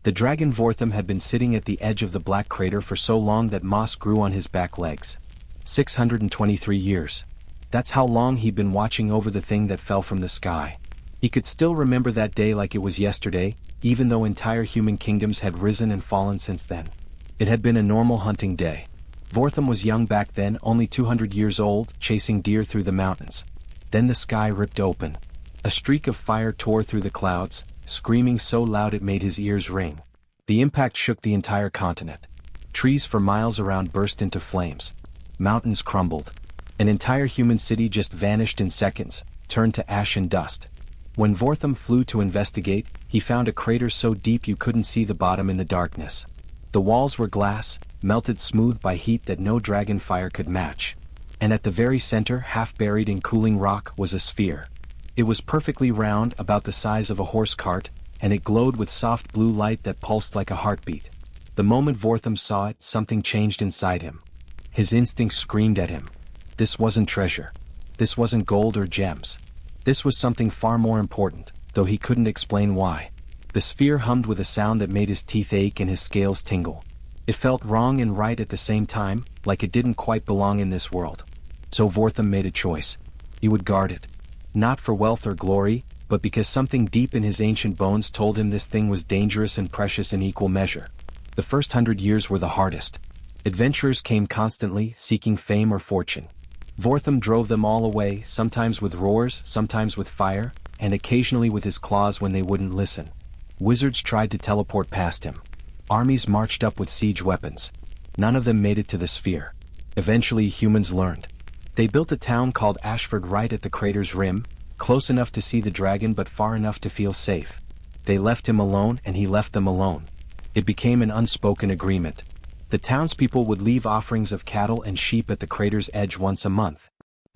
The dragon Vortham had been sitting at the edge of the black crater for so long that moss grew on his back legs. 623 years. That's how long he'd been watching over the thing that fell from the sky. He could still remember that day like it was yesterday, even though entire human kingdoms had risen and fallen since then. It had been a normal hunting day. Vortham was young back then, only 200 years old, chasing deer through the mountains. Then the sky ripped open. A streak of fire tore through the clouds, screaming so loud it made his ears ring. The impact shook the entire continent. Trees for miles around burst into flames. Mountains crumbled. An entire human city just vanished in seconds, turned to ash and dust. When Vortham flew to investigate, he found a crater so deep you couldn't see the bottom in the darkness. The walls were glass, melted smooth by heat that no dragon fire could match. And at the very center, half buried in cooling rock, was a sphere. It was perfectly round, about the size of a horse cart, and it glowed with soft blue light that pulsed like a heartbeat. The moment Vortham saw it, something changed inside him. His instincts screamed at him. This wasn't treasure. This wasn't gold or gems. This was something far more important, though he couldn't explain why. The sphere hummed with a sound that made his teeth ache and his scales tingle. It felt wrong and right at the same time, like it didn't quite belong in this world. So Vortham made a choice. He would guard it. Not for wealth or glory, but because something deep in his ancient bones told him this thing was dangerous and precious in equal measure. The first 100 years were the hardest. Adventurers came constantly, seeking fame or fortune. Vortham drove them all away, sometimes with roars, sometimes with fire, and occasionally with his claws when they wouldn't listen. Wizards tried to teleport past him. Armies marched up with siege weapons. None of them made it to the sphere. Eventually humans learned. They built a town called Ashford right at the crater's rim, close enough to see the dragon but far enough to feel safe. They left him alone and he left them alone. It became an unspoken agreement. The townspeople would leave offerings of cattle and sheep at the crater's edge once a month.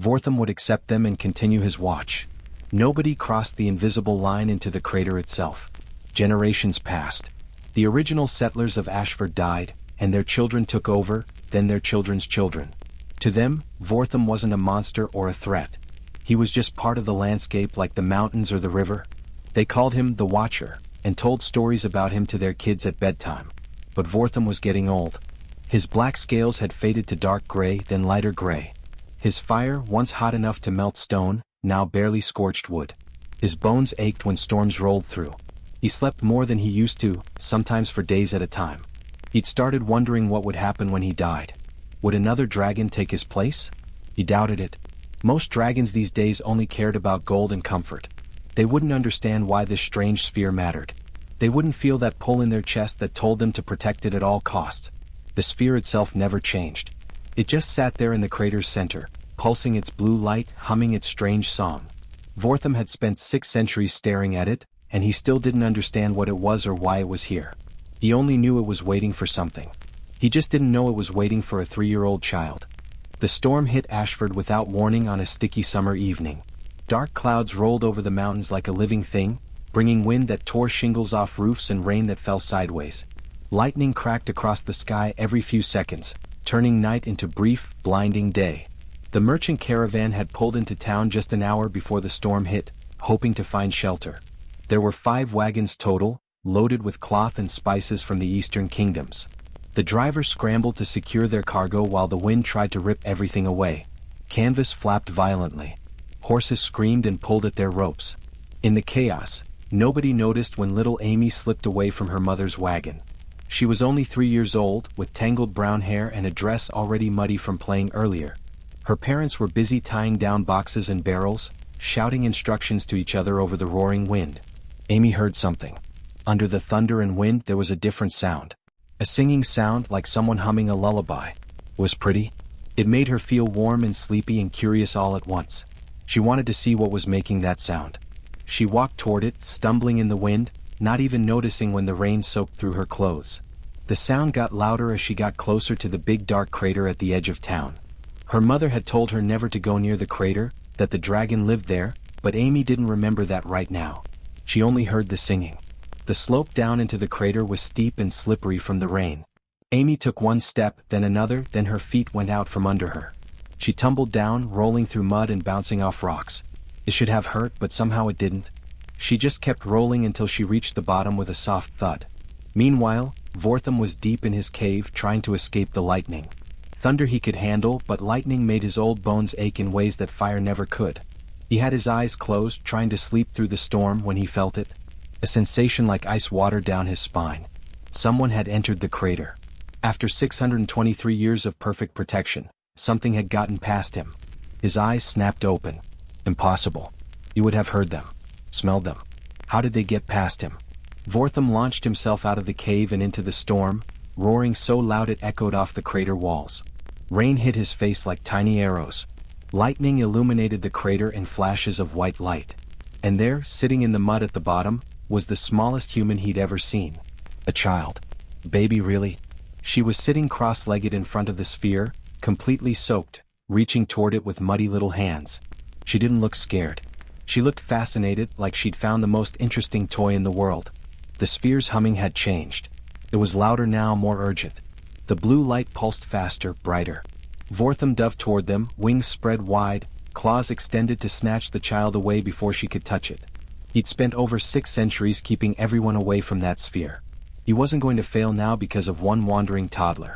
Vortham would accept them and continue his watch. Nobody crossed the invisible line into the crater itself. Generations passed. The original settlers of Ashford died, and their children took over, then their children's children. To them, Vortham wasn't a monster or a threat. He was just part of the landscape like the mountains or the river. They called him the Watcher, and told stories about him to their kids at bedtime. But Vortham was getting old. His black scales had faded to dark gray, then lighter gray. His fire, once hot enough to melt stone, now barely scorched wood. His bones ached when storms rolled through. He slept more than he used to, sometimes for days at a time. He'd started wondering what would happen when he died. Would another dragon take his place? He doubted it. Most dragons these days only cared about gold and comfort. They wouldn't understand why this strange sphere mattered. They wouldn't feel that pull in their chest that told them to protect it at all costs. The sphere itself never changed. It just sat there in the crater's center, pulsing its blue light, humming its strange song. Vortham had spent 6 centuries staring at it, and he still didn't understand what it was or why it was here. He only knew it was waiting for something. He just didn't know it was waiting for a 3-year-old child. The storm hit Ashford without warning on a sticky summer evening. Dark clouds rolled over the mountains like a living thing, bringing wind that tore shingles off roofs and rain that fell sideways. Lightning cracked across the sky every few seconds, turning night into brief, blinding day. The merchant caravan had pulled into town just an hour before the storm hit, hoping to find shelter. There were 5 wagons total, loaded with cloth and spices from the eastern kingdoms. The drivers scrambled to secure their cargo while the wind tried to rip everything away. Canvas flapped violently. Horses screamed and pulled at their ropes. In the chaos, nobody noticed when little Amy slipped away from her mother's wagon. She was only 3 years old, with tangled brown hair and a dress already muddy from playing earlier. Her parents were busy tying down boxes and barrels, shouting instructions to each other over the roaring wind. Amy heard something. Under the thunder and wind there was a different sound. A singing sound like someone humming a lullaby. It was pretty. It made her feel warm and sleepy and curious all at once. She wanted to see what was making that sound. She walked toward it, stumbling in the wind, not even noticing when the rain soaked through her clothes. The sound got louder as she got closer to the big dark crater at the edge of town. Her mother had told her never to go near the crater, that the dragon lived there, but Amy didn't remember that right now. She only heard the singing. The slope down into the crater was steep and slippery from the rain. Amy took one step, then another, then her feet went out from under her. She tumbled down, rolling through mud and bouncing off rocks. It should have hurt, but somehow it didn't. She just kept rolling until she reached the bottom with a soft thud. Meanwhile, Vortham was deep in his cave trying to escape the lightning. Thunder he could handle, but lightning made his old bones ache in ways that fire never could. He had his eyes closed, trying to sleep through the storm when he felt it. A sensation like ice water down his spine. Someone had entered the crater. After 623 years of perfect protection, something had gotten past him. His eyes snapped open. Impossible. He would have heard them. Smelled them. How did they get past him? Vortham launched himself out of the cave and into the storm, roaring so loud it echoed off the crater walls. Rain hit his face like tiny arrows. Lightning illuminated the crater in flashes of white light. And there, sitting in the mud at the bottom, was the smallest human he'd ever seen. A child. Baby, really? She was sitting cross-legged in front of the sphere, completely soaked, reaching toward it with muddy little hands. She didn't look scared. She looked fascinated, like she'd found the most interesting toy in the world. The sphere's humming had changed. It was louder now, more urgent. The blue light pulsed faster, brighter. Vortham dove toward them, wings spread wide, claws extended to snatch the child away before she could touch it. He'd spent over 6 centuries keeping everyone away from that sphere. He wasn't going to fail now because of one wandering toddler.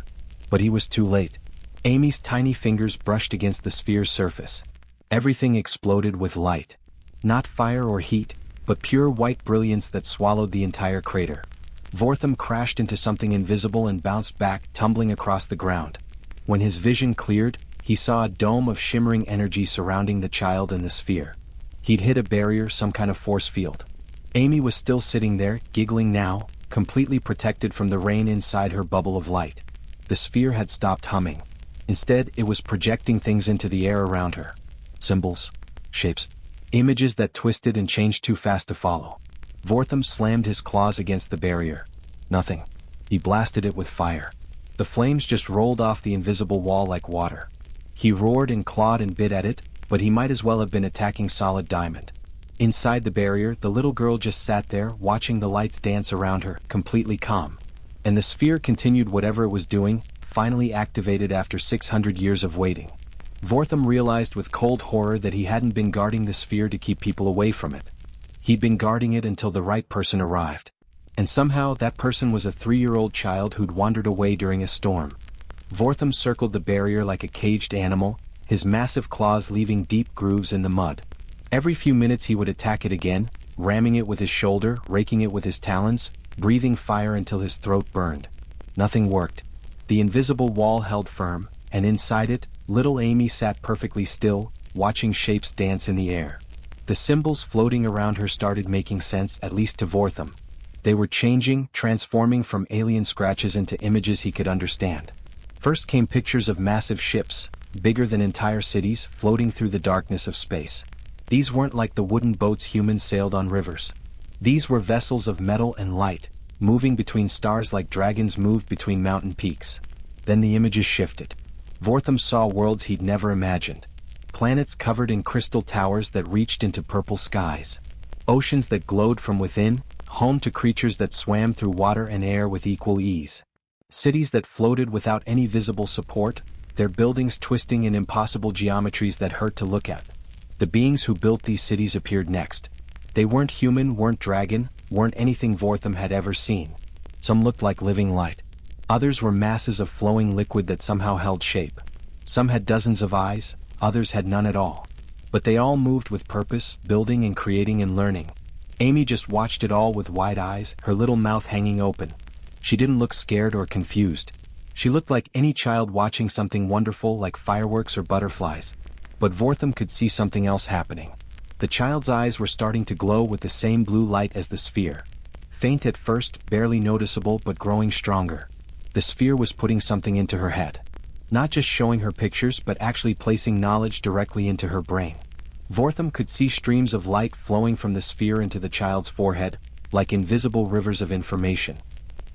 But he was too late. Amy's tiny fingers brushed against the sphere's surface. Everything exploded with light. Not fire or heat, but pure white brilliance that swallowed the entire crater. Vortham crashed into something invisible and bounced back, tumbling across the ground. When his vision cleared, he saw a dome of shimmering energy surrounding the child and the sphere. He'd hit a barrier, some kind of force field. Amy was still sitting there, giggling now, completely protected from the rain inside her bubble of light. The sphere had stopped humming. Instead, it was projecting things into the air around her. Symbols, shapes, images that twisted and changed too fast to follow. Vortham slammed his claws against the barrier. Nothing. He blasted it with fire. The flames just rolled off the invisible wall like water. He roared and clawed and bit at it, but he might as well have been attacking solid diamond. Inside the barrier, the little girl just sat there, watching the lights dance around her, completely calm. And the sphere continued whatever it was doing, finally activated after 600 years of waiting. Vortham realized with cold horror that he hadn't been guarding the sphere to keep people away from it. He'd been guarding it until the right person arrived. And somehow that person was a 3-year-old child who'd wandered away during a storm. Vortham circled the barrier like a caged animal, his massive claws leaving deep grooves in the mud. Every few minutes he would attack it again, ramming it with his shoulder, raking it with his talons, breathing fire until his throat burned. Nothing worked. The invisible wall held firm, and inside it, little Amy sat perfectly still, watching shapes dance in the air. The symbols floating around her started making sense, at least to Vortham. They were changing, transforming from alien scratches into images he could understand. First came pictures of massive ships, bigger than entire cities, floating through the darkness of space. These weren't like the wooden boats humans sailed on rivers. These were vessels of metal and light, moving between stars like dragons moved between mountain peaks. Then the images shifted. Vortham saw worlds he'd never imagined. Planets covered in crystal towers that reached into purple skies. Oceans that glowed from within, home to creatures that swam through water and air with equal ease. Cities that floated without any visible support, their buildings twisting in impossible geometries that hurt to look at. The beings who built these cities appeared next. They weren't human, weren't dragon, weren't anything Vortham had ever seen. Some looked like living light. Others were masses of flowing liquid that somehow held shape. Some had dozens of eyes, others had none at all. But they all moved with purpose, building and creating and learning. Amy just watched it all with wide eyes, her little mouth hanging open. She didn't look scared or confused. She looked like any child watching something wonderful like fireworks or butterflies. But Vortham could see something else happening. The child's eyes were starting to glow with the same blue light as the sphere. Faint at first, barely noticeable but growing stronger. The sphere was putting something into her head. Not just showing her pictures but actually placing knowledge directly into her brain. Vortham could see streams of light flowing from the sphere into the child's forehead, like invisible rivers of information.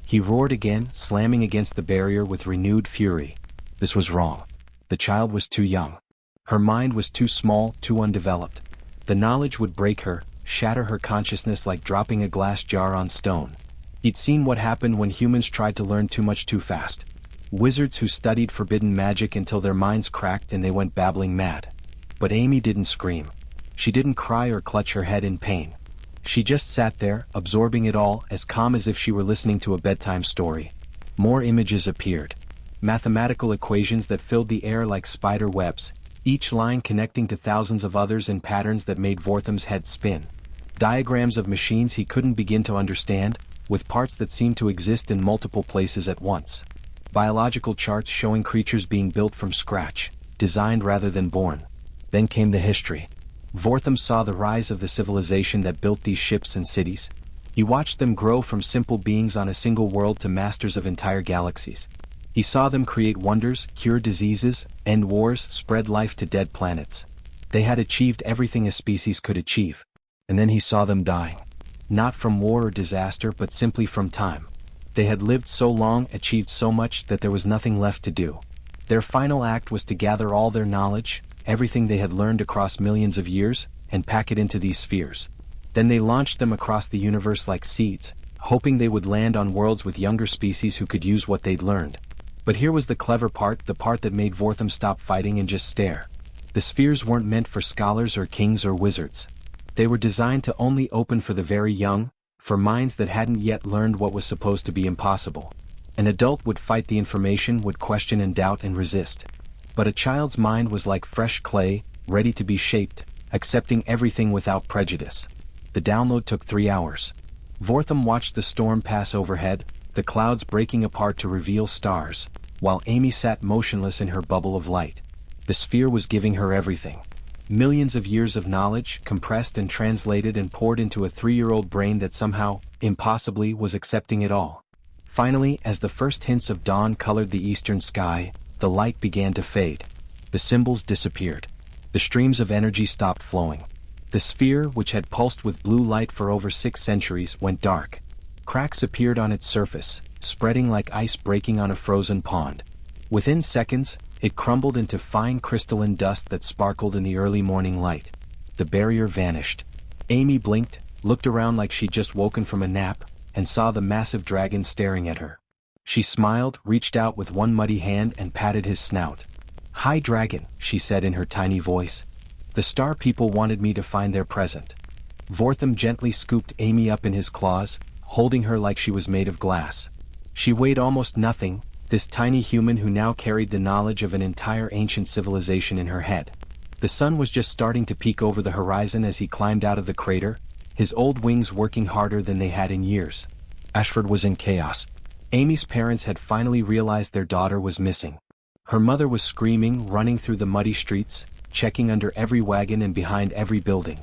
He roared again, slamming against the barrier with renewed fury. This was wrong. The child was too young. Her mind was too small, too undeveloped. The knowledge would break her, shatter her consciousness like dropping a glass jar on stone. He'd seen what happened when humans tried to learn too much too fast. Wizards who studied forbidden magic until their minds cracked and they went babbling mad. But Amy didn't scream. She didn't cry or clutch her head in pain. She just sat there, absorbing it all, as calm as if she were listening to a bedtime story. More images appeared. Mathematical equations that filled the air like spider webs, each line connecting to thousands of others in patterns that made Vortham's head spin. Diagrams of machines he couldn't begin to understand, with parts that seemed to exist in multiple places at once. Biological charts showing creatures being built from scratch, designed rather than born. Then came the history. Vortham saw the rise of the civilization that built these ships and cities. He watched them grow from simple beings on a single world to masters of entire galaxies. He saw them create wonders, cure diseases, end wars, spread life to dead planets. They had achieved everything a species could achieve. And then he saw them dying. Not from war or disaster, but simply from time. They had lived so long, achieved so much, that there was nothing left to do. Their final act was to gather all their knowledge, everything they had learned across millions of years, and pack it into these spheres. Then they launched them across the universe like seeds, hoping they would land on worlds with younger species who could use what they'd learned. But here was the clever part, the part that made Vortham stop fighting and just stare. The spheres weren't meant for scholars or kings or wizards. They were designed to only open for the very young, for minds that hadn't yet learned what was supposed to be impossible. An adult would fight the information, would question and doubt and resist. But a child's mind was like fresh clay, ready to be shaped, accepting everything without prejudice. The download took 3 hours. Vortham watched the storm pass overhead, the clouds breaking apart to reveal stars, while Amy sat motionless in her bubble of light. The sphere was giving her everything. Millions of years of knowledge, compressed and translated and poured into a 3-year-old brain that somehow, impossibly, was accepting it all. Finally, as the first hints of dawn colored the eastern sky, the light began to fade. The symbols disappeared. The streams of energy stopped flowing. The sphere, which had pulsed with blue light for over 6 centuries, went dark. Cracks appeared on its surface, spreading like ice breaking on a frozen pond. Within seconds, it crumbled into fine crystalline dust that sparkled in the early morning light. The barrier vanished. Amy blinked, looked around like she'd just woken from a nap, and saw the massive dragon staring at her. She smiled, reached out with one muddy hand and patted his snout. "Hi, dragon," she said in her tiny voice. "The star people wanted me to find their present." Vortham gently scooped Amy up in his claws, holding her like she was made of glass. She weighed almost nothing, this tiny human who now carried the knowledge of an entire ancient civilization in her head. The sun was just starting to peek over the horizon as he climbed out of the crater, his old wings working harder than they had in years. Ashford was in chaos. Amy's parents had finally realized their daughter was missing. Her mother was screaming, running through the muddy streets, checking under every wagon and behind every building.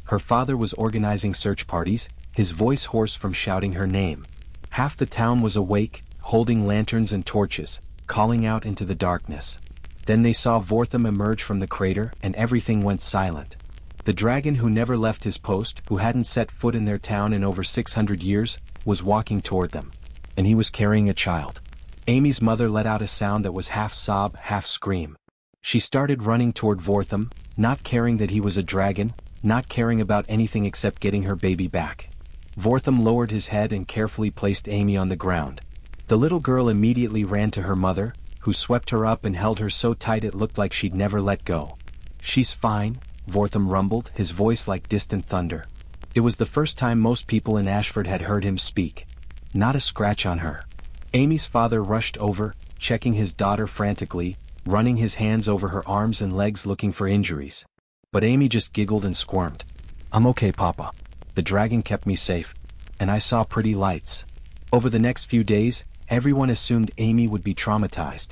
Her father was organizing search parties, his voice hoarse from shouting her name. Half the town was awake, holding lanterns and torches, calling out into the darkness. Then they saw Vortham emerge from the crater, and everything went silent. The dragon who never left his post, who hadn't set foot in their town in over 600 years, was walking toward them. And he was carrying a child. Amy's mother let out a sound that was half sob, half scream. She started running toward Vortham, not caring that he was a dragon, not caring about anything except getting her baby back. Vortham lowered his head and carefully placed Amy on the ground. The little girl immediately ran to her mother, who swept her up and held her so tight it looked like she'd never let go. "She's fine," Vortham rumbled, his voice like distant thunder. It was the first time most people in Ashford had heard him speak. Not a scratch on her. Amy's father rushed over, checking his daughter frantically, running his hands over her arms and legs looking for injuries. But Amy just giggled and squirmed. "I'm okay, Papa. The dragon kept me safe. And I saw pretty lights." Over the next few days, everyone assumed Amy would be traumatized.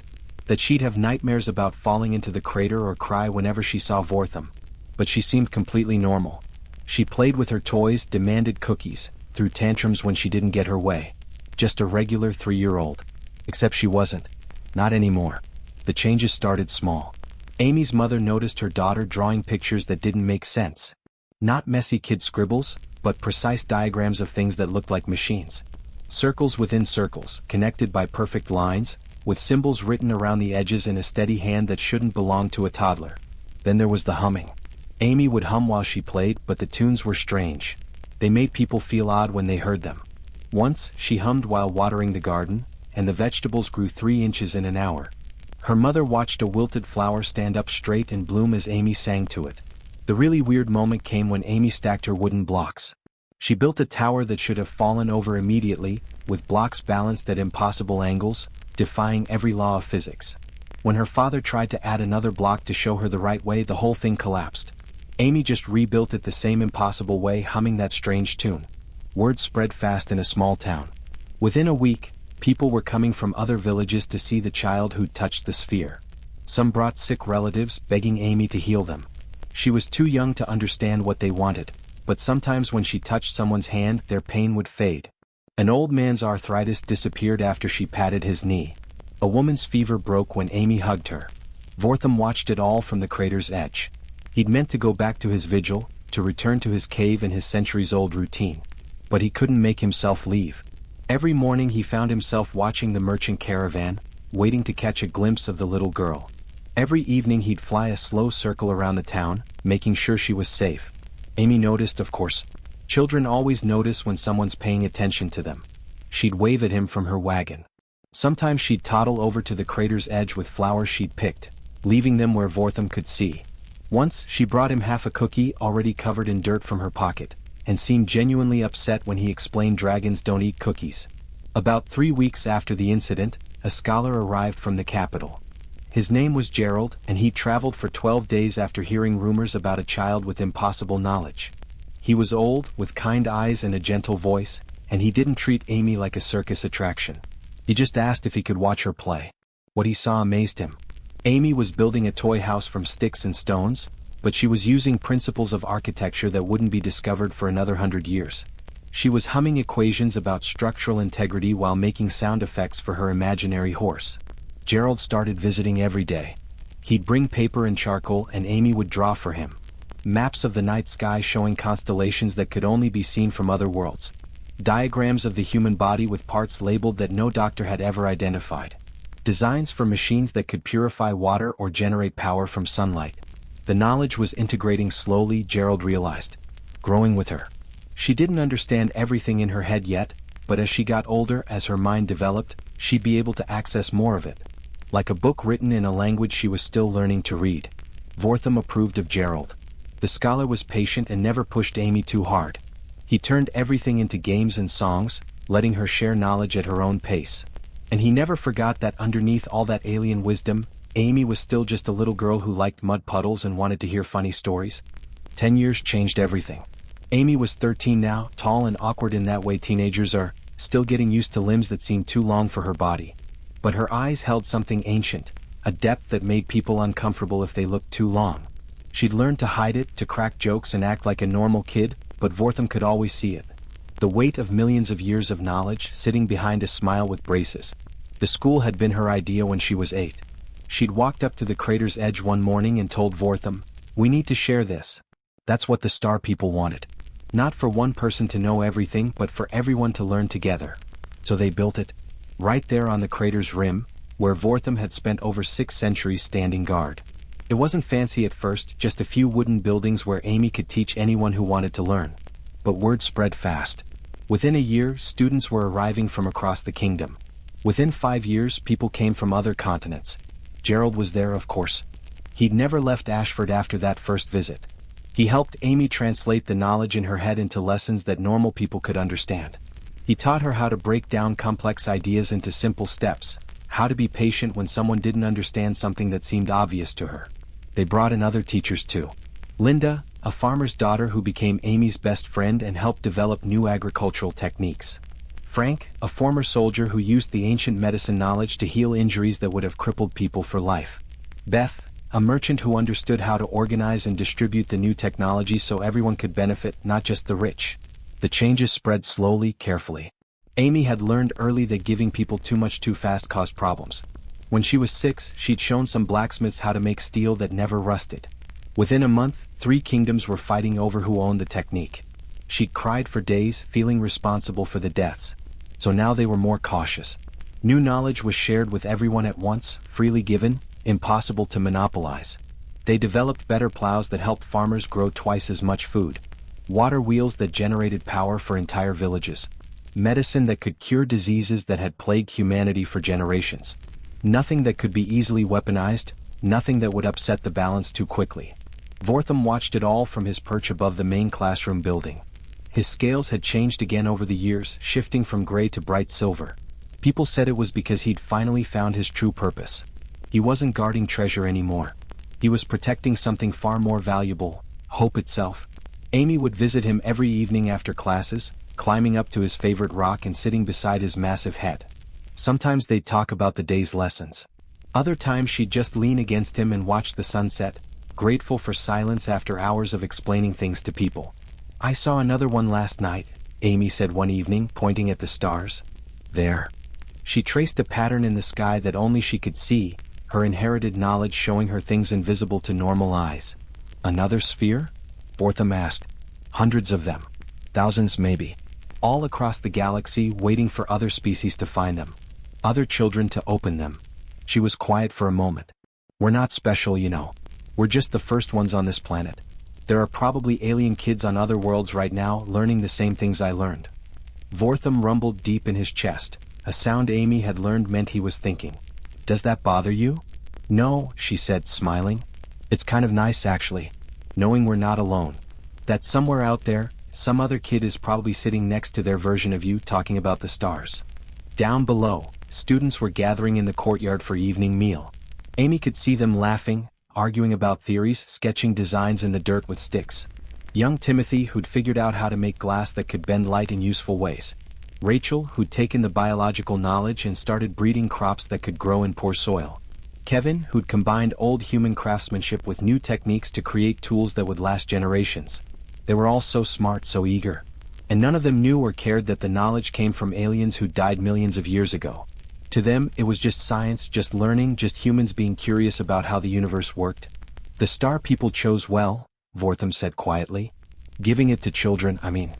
That she'd have nightmares about falling into the crater or cry whenever she saw Vortham. But she seemed completely normal. She played with her toys, demanded cookies, threw tantrums when she didn't get her way. Just a regular 3-year-old. Except she wasn't. Not anymore. The changes started small. Amy's mother noticed her daughter drawing pictures that didn't make sense. Not messy kid scribbles, but precise diagrams of things that looked like machines. Circles within circles, connected by perfect lines, with symbols written around the edges in a steady hand that shouldn't belong to a toddler. Then there was the humming. Amy would hum while she played, but the tunes were strange. They made people feel odd when they heard them. Once, she hummed while watering the garden, and the vegetables grew 3 inches in an hour. Her mother watched a wilted flower stand up straight and bloom as Amy sang to it. The really weird moment came when Amy stacked her wooden blocks. She built a tower that should have fallen over immediately, with blocks balanced at impossible angles, defying every law of physics. When her father tried to add another block to show her the right way, the whole thing collapsed. Amy just rebuilt it the same impossible way, humming that strange tune. Word spread fast in a small town. Within a week, people were coming from other villages to see the child who'd touched the sphere. Some brought sick relatives, begging Amy to heal them. She was too young to understand what they wanted, but sometimes when she touched someone's hand, their pain would fade. An old man's arthritis disappeared after she patted his knee. A woman's fever broke when Amy hugged her. Vortham watched it all from the crater's edge. He'd meant to go back to his vigil, to return to his cave and his centuries-old routine. But he couldn't make himself leave. Every morning he found himself watching the merchant caravan, waiting to catch a glimpse of the little girl. Every evening he'd fly a slow circle around the town, making sure she was safe. Amy noticed, of course. Children always notice when someone's paying attention to them. She'd wave at him from her wagon. Sometimes she'd toddle over to the crater's edge with flowers she'd picked, leaving them where Vortham could see. Once, she brought him half a cookie already covered in dirt from her pocket, and seemed genuinely upset when he explained dragons don't eat cookies. About 3 weeks after the incident, a scholar arrived from the capital. His name was Gerald, and he'd traveled for 12 days after hearing rumors about a child with impossible knowledge. He was old, with kind eyes and a gentle voice, and he didn't treat Amy like a circus attraction. He just asked if he could watch her play. What he saw amazed him. Amy was building a toy house from sticks and stones, but she was using principles of architecture that wouldn't be discovered for another 100 years. She was humming equations about structural integrity while making sound effects for her imaginary horse. Gerald started visiting every day. He'd bring paper and charcoal and Amy would draw for him. Maps of the night sky showing constellations that could only be seen from other worlds. Diagrams of the human body with parts labeled that no doctor had ever identified. Designs for machines that could purify water or generate power from sunlight. The knowledge was integrating slowly, Gerald realized. Growing with her. She didn't understand everything in her head yet, but as she got older, as her mind developed, she'd be able to access more of it. Like a book written in a language she was still learning to read. Vortham approved of Gerald. The scholar was patient and never pushed Amy too hard. He turned everything into games and songs, letting her share knowledge at her own pace. And he never forgot that underneath all that alien wisdom, Amy was still just a little girl who liked mud puddles and wanted to hear funny stories. 10 years changed everything. Amy was 13 now, tall and awkward in that way teenagers are, still getting used to limbs that seemed too long for her body. But her eyes held something ancient, a depth that made people uncomfortable if they looked too long. She'd learned to hide it, to crack jokes and act like a normal kid, but Vortham could always see it. The weight of millions of years of knowledge sitting behind a smile with braces. The school had been her idea when she was 8. She'd walked up to the crater's edge one morning and told Vortham, "We need to share this." That's what the star people wanted. Not for one person to know everything, but for everyone to learn together. So they built it. Right there on the crater's rim, where Vortham had spent over 6 centuries standing guard. It wasn't fancy at first, just a few wooden buildings where Amy could teach anyone who wanted to learn. But word spread fast. Within a year, students were arriving from across the kingdom. Within 5 years, people came from other continents. Gerald was there, of course. He'd never left Ashford after that first visit. He helped Amy translate the knowledge in her head into lessons that normal people could understand. He taught her how to break down complex ideas into simple steps, how to be patient when someone didn't understand something that seemed obvious to her. They brought in other teachers too. Linda, a farmer's daughter who became Amy's best friend and helped develop new agricultural techniques. Frank, a former soldier who used the ancient medicine knowledge to heal injuries that would have crippled people for life. Beth, a merchant who understood how to organize and distribute the new technology so everyone could benefit, not just the rich. The changes spread slowly, carefully. Amy had learned early that giving people too much too fast caused problems. When she was 6, she'd shown some blacksmiths how to make steel that never rusted. Within a month, 3 kingdoms were fighting over who owned the technique. She'd cried for days, feeling responsible for the deaths. So now they were more cautious. New knowledge was shared with everyone at once, freely given, impossible to monopolize. They developed better plows that helped farmers grow twice as much food. Water wheels that generated power for entire villages. Medicine that could cure diseases that had plagued humanity for generations. Nothing that could be easily weaponized, nothing that would upset the balance too quickly. Vortham watched it all from his perch above the main classroom building. His scales had changed again over the years, shifting from gray to bright silver. People said it was because he'd finally found his true purpose. He wasn't guarding treasure anymore. He was protecting something far more valuable, hope itself. Amy would visit him every evening after classes, climbing up to his favorite rock and sitting beside his massive head. Sometimes they'd talk about the day's lessons. Other times she'd just lean against him and watch the sunset, grateful for silence after hours of explaining things to people. "I saw another one last night," Amy said one evening, pointing at the stars. "There." She traced a pattern in the sky that only she could see, her inherited knowledge showing her things invisible to normal eyes. "Another sphere?" Bortham asked. "Hundreds of them. Thousands maybe. All across the galaxy, waiting for other species to find them. Other children to open them." She was quiet for a moment. "We're not special, you know. We're just the first ones on this planet. There are probably alien kids on other worlds right now learning the same things I learned." Vortham rumbled deep in his chest, a sound Amy had learned meant he was thinking. "Does that bother you?" "No," she said, smiling. "It's kind of nice actually, knowing we're not alone. That somewhere out there, some other kid is probably sitting next to their version of you talking about the stars." Down below, students were gathering in the courtyard for evening meal. Amy could see them laughing, arguing about theories, sketching designs in the dirt with sticks. Young Timothy, who'd figured out how to make glass that could bend light in useful ways. Rachel, who'd taken the biological knowledge and started breeding crops that could grow in poor soil. Kevin, who'd combined old human craftsmanship with new techniques to create tools that would last generations. They were all so smart, so eager. And none of them knew or cared that the knowledge came from aliens who died millions of years ago. To them, it was just science, just learning, just humans being curious about how the universe worked. "The star people chose well," Vortham said quietly. "Giving it to children, I mean.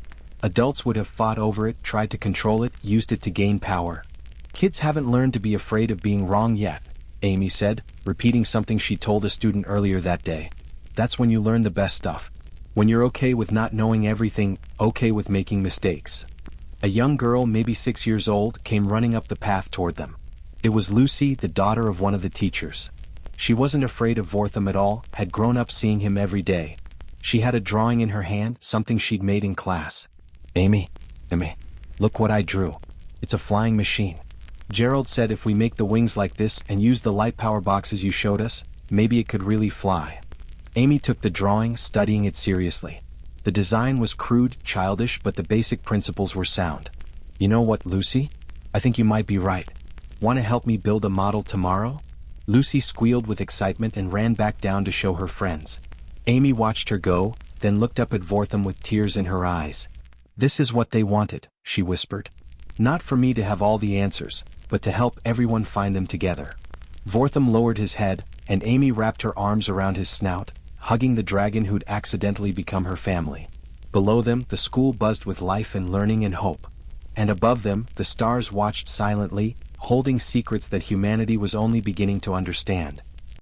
Adults would have fought over it, tried to control it, used it to gain power. Kids haven't learned to be afraid of being wrong yet," Amy said, repeating something she told a student earlier that day. "That's when you learn the best stuff. When you're okay with not knowing everything, okay with making mistakes." A young girl, maybe 6 years old, came running up the path toward them. It was Lucy, the daughter of one of the teachers. She wasn't afraid of Vortham at all, had grown up seeing him every day. She had a drawing in her hand, something she'd made in class. Amy, look what I drew. It's a flying machine. Gerald said if we make the wings like this and use the light power boxes you showed us, maybe it could really fly." Amy took the drawing, studying it seriously. The design was crude, childish, but the basic principles were sound. "You know what, Lucy? I think you might be right. Want to help me build a model tomorrow?" Lucy squealed with excitement and ran back down to show her friends. Amy watched her go, then looked up at Vortham with tears in her eyes. "This is what they wanted," she whispered. "Not for me to have all the answers, but to help everyone find them together." Vortham lowered his head, and Amy wrapped her arms around his snout, hugging the dragon who'd accidentally become her family. Below them, the school buzzed with life and learning and hope. And above them, the stars watched silently, holding secrets that humanity was only beginning to understand.